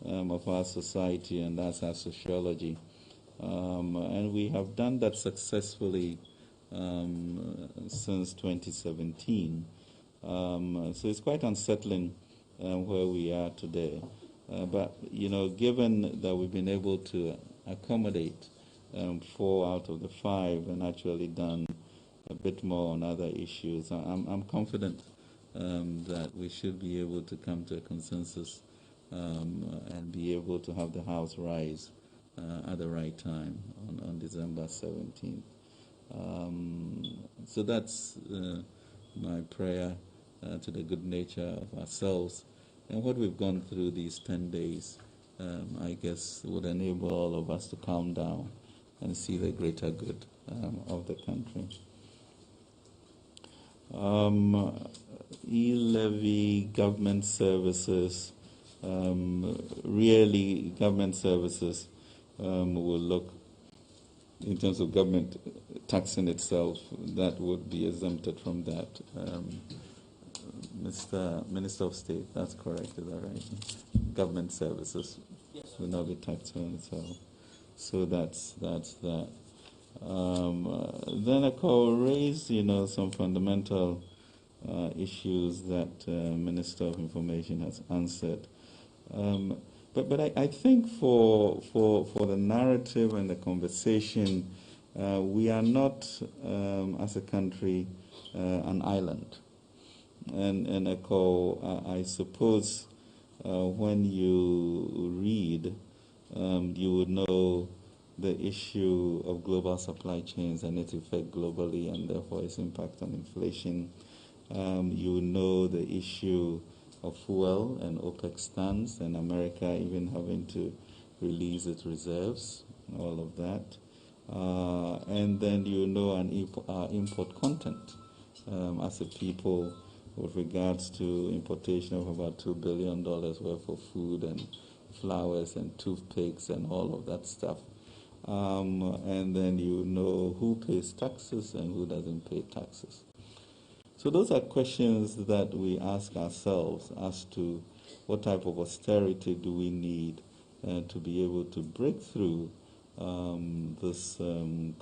of our society, and that's our sociology. And we have done that successfully since 2017. So it's quite unsettling where we are today. But, given that we've been able to accommodate 4 out of the 5 and actually done a bit more on other issues, I'm confident that we should be able to come to a consensus and be able to have the House rise at the right time on December 17th. So that's my prayer to the good nature of ourselves. And what we've gone through these 10 days, I guess, would enable all of us to calm down and see the greater good of the country. E-levy, government services, really government services will look, in terms of government taxing itself, that would be exempted from that. Mr. Minister of State, that's correct, is that right? Government services will not be taxed on itself. So that's that. Then Akol raised, some fundamental issues that Minister of Information has answered. But I think for the narrative and the conversation, we are not, as a country, an island. And I suppose when you read, you would know the issue of global supply chains and its effect globally, and therefore its impact on inflation. You know the issue of fuel and OPEC stance, and America even having to release its reserves, all of that. And then you know our import content as a people, with regards to importation of about $2 billion worth of food and flowers and toothpicks and all of that stuff. And then you know who pays taxes and who doesn't pay taxes. So those are questions that we ask ourselves as to what type of austerity do we need to be able to break through this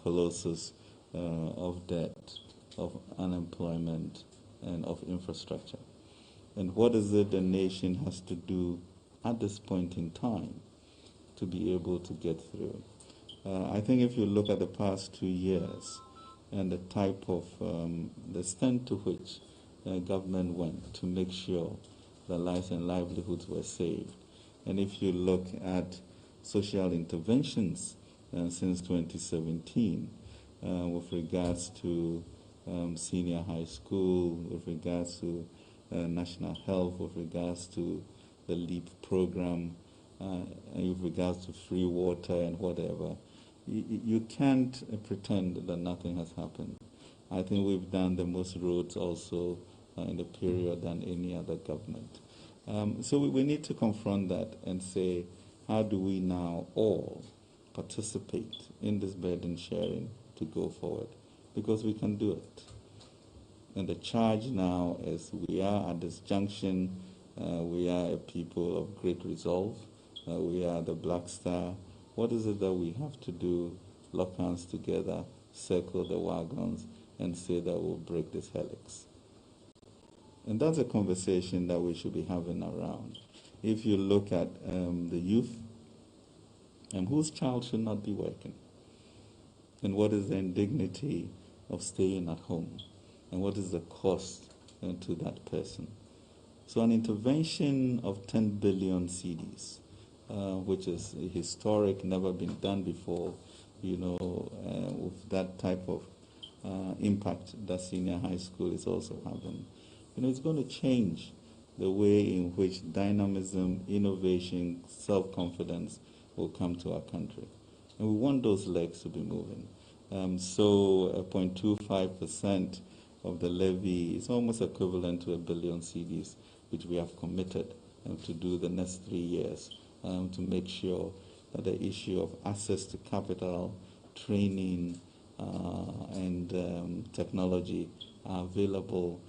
colossus of debt, of unemployment, and of infrastructure. And what is it the nation has to do at this point in time to be able to get through? I think if you look at the past 2 years and the type of, the extent to which government went to make sure the lives and livelihoods were saved, and if you look at social interventions since 2017 with regards to senior high school, with regards to national health, with regards to the LEAP program, and with regards to free water and whatever, you can't pretend that nothing has happened. I think we've done the most roads also in the period than any other government. So we need to confront that and say, how do we now all participate in this burden sharing to go forward? Because we can do it. And the charge now is we are at this junction. We are a people of great resolve. We are the Black Star. What is it that we have to do? Lock hands together, circle the wagons, and say that we'll break this helix. And that's a conversation that we should be having around. If you look at the youth, whose child should not be working? And what is the indignity of staying at home? And what is the cost to that person? So an intervention of 10 billion cedis, which is historic, never been done before, with that type of impact that senior high school is also having. It's going to change the way in which dynamism, innovation, self-confidence will come to our country. And we want those legs to be moving. So 0.25% of the levy is almost equivalent to 1 billion cedis, which we have committed to do the next 3 years to make sure that the issue of access to capital, training, and technology are available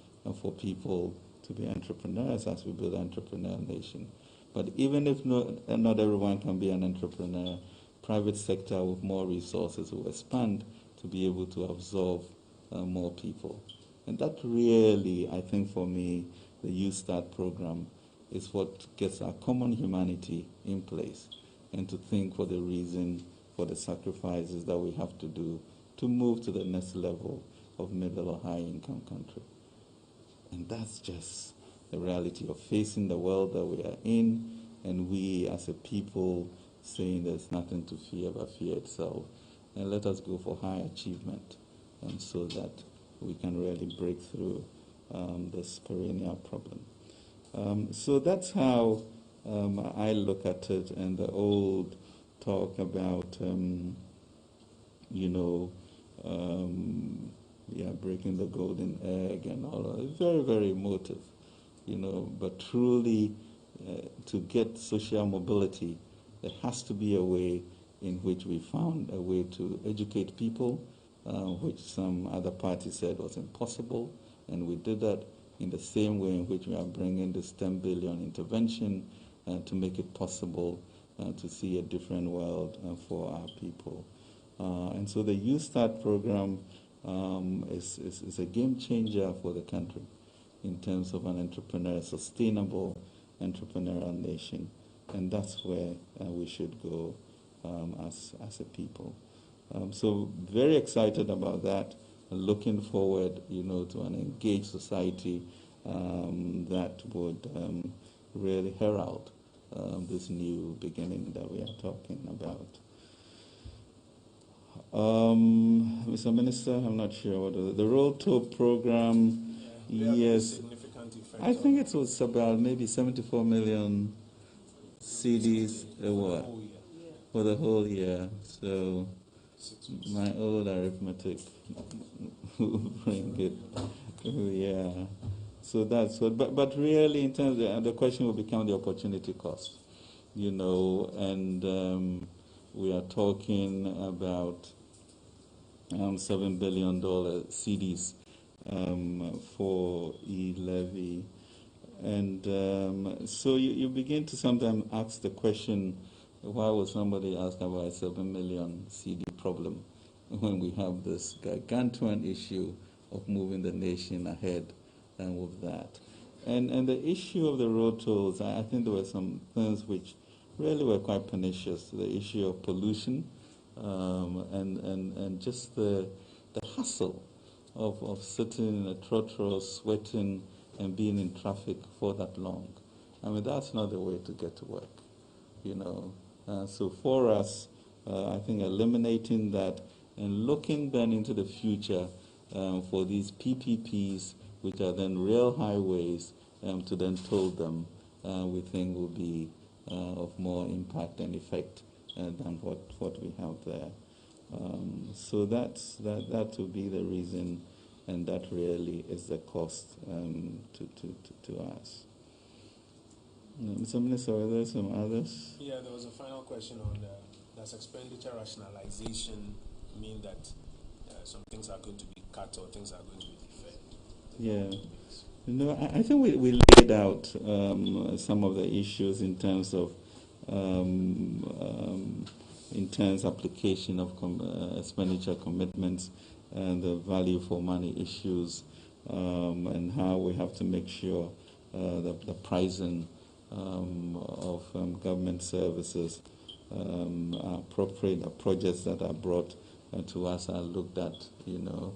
for people to be entrepreneurs as we build an entrepreneur nation. But even if not everyone can be an entrepreneur, private sector with more resources will expand to be able to absorb more people. And that really, I think for me, the Youth Start program is what gets our common humanity in place, and to think for the reason, for the sacrifices that we have to do to move to the next level of middle or high income country. And that's just the reality of facing the world that we are in, and we as a people saying there's nothing to fear but fear itself. And let us go for high achievement, so that we can really break through this perennial problem. So that's how I look at it, and the old talk about, breaking the golden egg and all of it. Very, very emotive, but truly to get social mobility, there has to be a way in which we found a way to educate people, which some other parties said was impossible, and we did that in the same way in which we are bringing this 10 billion intervention to make it possible to see a different world for our people. And so the Youth Start program is a game changer for the country in terms of an sustainable entrepreneurial nation. And that's where we should go as a people. So very excited about that, looking forward, to an engaged society that would really herald this new beginning that we are talking about. Mr. Minister, I'm not sure what the road toll program. Yes, I think it was about maybe 74 million cedis for the whole year. So my old arithmetic will bring it. Yeah. So that's what. But really, in terms of the question will become the opportunity cost, and we are talking about $7 billion cedis for e-levy. And so you begin to sometimes ask the question, why would somebody ask about a 7 million CD problem when we have this gargantuan issue of moving the nation ahead with that? And the issue of the road tolls, I think there were some things which really were quite pernicious. The issue of pollution, and just the hassle of sitting in a trotro, sweating, and being in traffic for that long. I mean, that's not the way to get to work, you know. So for us, I think eliminating that and looking then into the future for these PPPs, which are then real highways, to then toll them, we think will be of more impact and effect than what we have there. So that will be the reason, and that really is the cost to us. Mr. Minister, are there some others? Yeah, there was a final question on does expenditure rationalization mean that some things are going to be cut or things are going to be deferred? Yeah. No, I think we laid out some of the issues in terms of intense application of expenditure commitments and the value for money issues, and how we have to make sure that the pricing of government services are appropriate. The projects that are brought to us are looked at, you know,